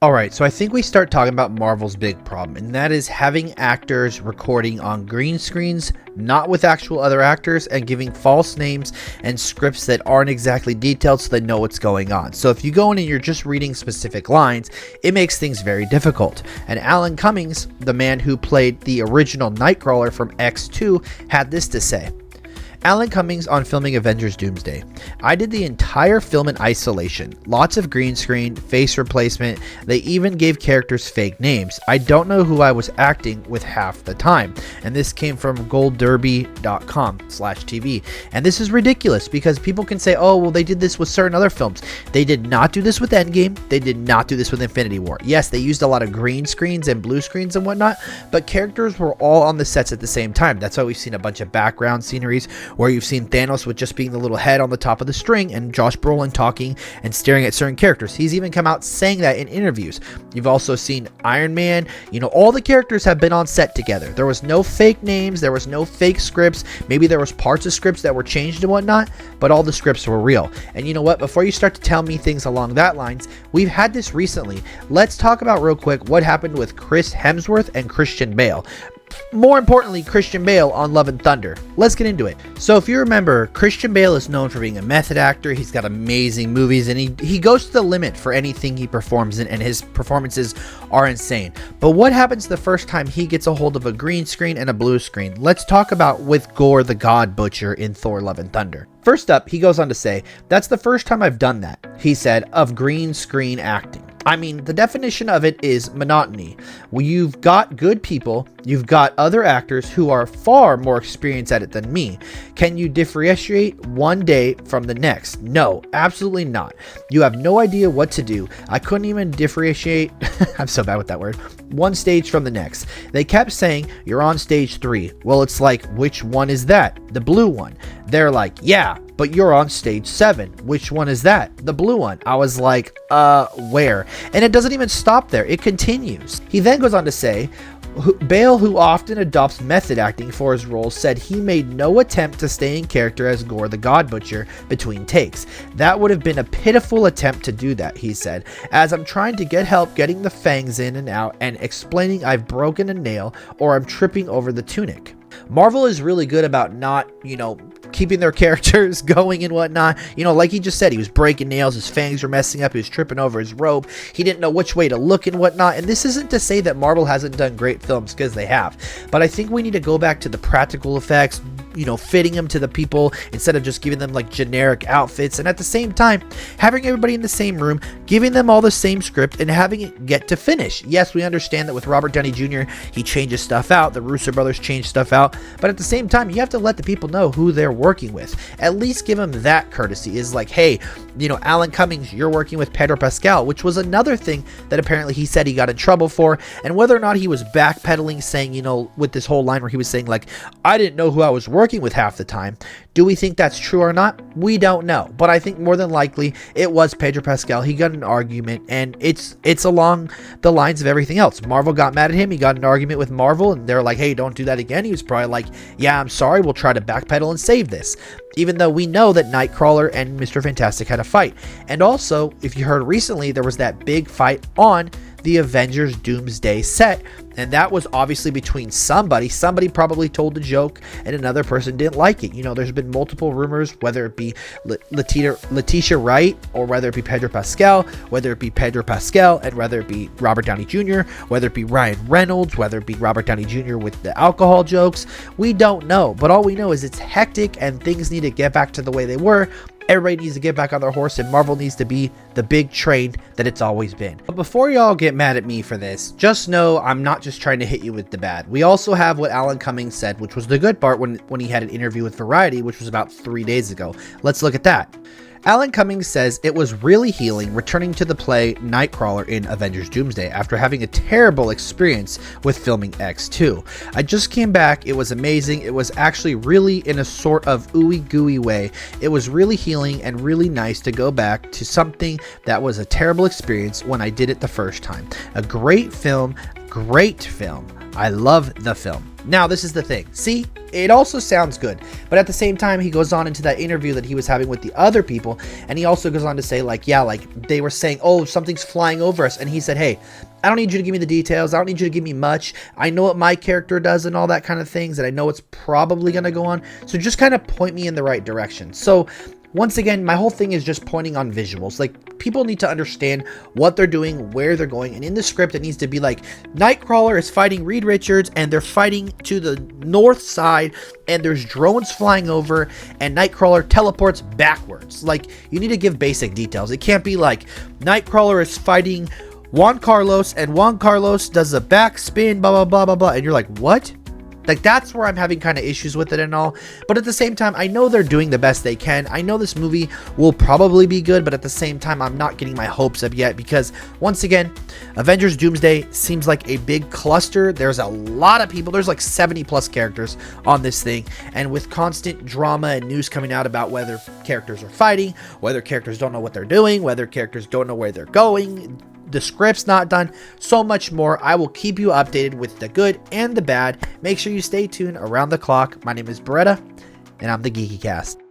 Alright, so I think we start talking about Marvel's big problem, and that is having actors recording on green screens, not with actual other actors, and giving false names and scripts that aren't exactly detailed so they know what's going on. So if you go in and you're just reading specific lines, it makes things very difficult. And Alan Cummings, the man who played the original Nightcrawler from X2, had this to say. Alan Cummings on filming Avengers Doomsday. I did the entire film in isolation. Lots of green screen, face replacement. They even gave characters fake names. I don't know who I was acting with half the time. And this came from goldderby.com/TV. And this is ridiculous because people can say, oh, well, they did this with certain other films. They did not do this with Endgame. They did not do this with Infinity War. Yes, they used a lot of green screens and blue screens and whatnot, but characters were all on the sets at the same time. That's why we've seen a bunch of background sceneries where you've seen Thanos with just being the little head on the top of the string and Josh Brolin talking and staring at certain characters. He's even come out saying that in interviews. You've also seen Iron Man. You know, all the characters have been on set together. There was no fake names. There was no fake scripts. Maybe there was parts of scripts that were changed and whatnot, but all the scripts were real. And you know what? Before you start to tell me things along that lines, we've had this recently. Let's talk about real quick what happened with Chris Hemsworth and Christian Bale. More importantly, Christian Bale on Love and Thunder. Let's get into it. So if you remember, Christian Bale is known for being a method actor. He's got amazing movies, and he goes to the limit for anything he performs in, and his performances are insane. But what happens the first time he gets a hold of a green screen and a blue screen? Let's talk about with Gore the God Butcher in Thor Love and Thunder. First up, he goes on to say, that's the first time I've done that, he said, of green screen acting. I mean, the definition of it is monotony. Well, you've got good people, you've got other actors who are far more experienced at it than me. Can you differentiate one day from the next? No, absolutely not. You have no idea what to do. I couldn't even differentiate, I'm so bad with that word, one stage from the next. They kept saying, you're on stage 3. Well, it's like, which one is that? The blue one. They're like, yeah, but you're on stage 7. Which one is that? The blue one. I was like, where? And it doesn't even stop there. It continues. He then goes on to say, Bale, who often adopts method acting for his roles, said he made no attempt to stay in character as Gore the God Butcher between takes. That would have been a pitiful attempt to do that, he said, as I'm trying to get help getting the fangs in and out and explaining I've broken a nail or I'm tripping over the tunic. Marvel is really good about not, keeping their characters going and whatnot. Like he just said, he was breaking nails, his fangs were messing up, he was tripping over his robe, he didn't know which way to look and whatnot. And this isn't to say that Marvel hasn't done great films, because they have, but I think we need to go back to the practical effects, fitting them to the people instead of just giving them like generic outfits, and at the same time having everybody in the same room, giving them all the same script and having it get to finish. Yes, we understand that with Robert Downey Jr. he changes stuff out, the Russo brothers change stuff out, but at the same time you have to let the people know who they're working with. At least give them that courtesy, is like, hey, Alan Cummings, you're working with Pedro Pascal, which was another thing that apparently he said he got in trouble for. And whether or not he was backpedaling, saying, with this whole line where he was saying like, I didn't know who I was working with half the time. Do we think that's true or not? We don't know, but I think more than likely it was Pedro Pascal. He got an argument, and it's along the lines of everything else. Marvel got mad at him, he got an argument with Marvel, and they're like, hey, don't do that again. He was probably like, yeah, I'm sorry, we'll try to backpedal and save this. Even though we know that Nightcrawler and Mr. Fantastic had a fight. And also, if you heard recently, there was that big fight on the Avengers Doomsday set, and that was obviously between somebody probably told the joke and another person didn't like it. There's been multiple rumors, whether it be Letitia Wright, or whether it be Pedro Pascal, whether it be Pedro Pascal and whether it be Robert Downey Jr., whether it be Ryan Reynolds, whether it be Robert Downey Jr. with the alcohol jokes. We don't know, but all we know is it's hectic and things need to get back to the way they were. Everybody needs to get back on their horse, and Marvel needs to be the big train that it's always been. But before y'all get mad at me for this, just know I'm not just trying to hit you with the bad. We also have what Alan Cummings said, which was the good part when he had an interview with Variety, which was about 3 days ago. Let's look at that. Alan Cummings says it was really healing returning to the play Nightcrawler in Avengers Doomsday after having a terrible experience with filming X2. I just came back, it was amazing, it was actually really in a sort of ooey gooey way. It was really healing and really nice to go back to something that was a terrible experience when I did it the first time. A great film, I love the film. Now, this is the thing. See, it also sounds good, but at the same time, he goes on into that interview that he was having with the other people, and he also goes on to say, like, yeah, like, they were saying, oh, something's flying over us, and he said, hey, I don't need you to give me the details, I don't need you to give me much, I know what my character does and all that kind of things, and I know it's probably going to go on, so just kind of point me in the right direction. So, once again, my whole thing is just pointing on visuals. Like, people need to understand what they're doing, where they're going, and in the script, it needs to be like, Nightcrawler is fighting Reed Richards, and they're fighting to the north side, and there's drones flying over, and Nightcrawler teleports backwards. Like, you need to give basic details. It can't be like, Nightcrawler is fighting Juan Carlos, and Juan Carlos does a backspin, blah, blah, blah, blah, blah, and you're like, what? Like, that's where I'm having kind of issues with it and all. But at the same time, I know they're doing the best they can. I know this movie will probably be good, but at the same time, I'm not getting my hopes up yet because, once again, Avengers Doomsday seems like a big cluster. There's a lot of people. There's like 70 plus characters on this thing. And with constant drama and news coming out about whether characters are fighting, whether characters don't know what they're doing, whether characters don't know where they're going, the script's not done, so much more. I will keep you updated with the good and the bad. Make sure you stay tuned around the clock. My name is Beretta, and I'm the GeekyCast.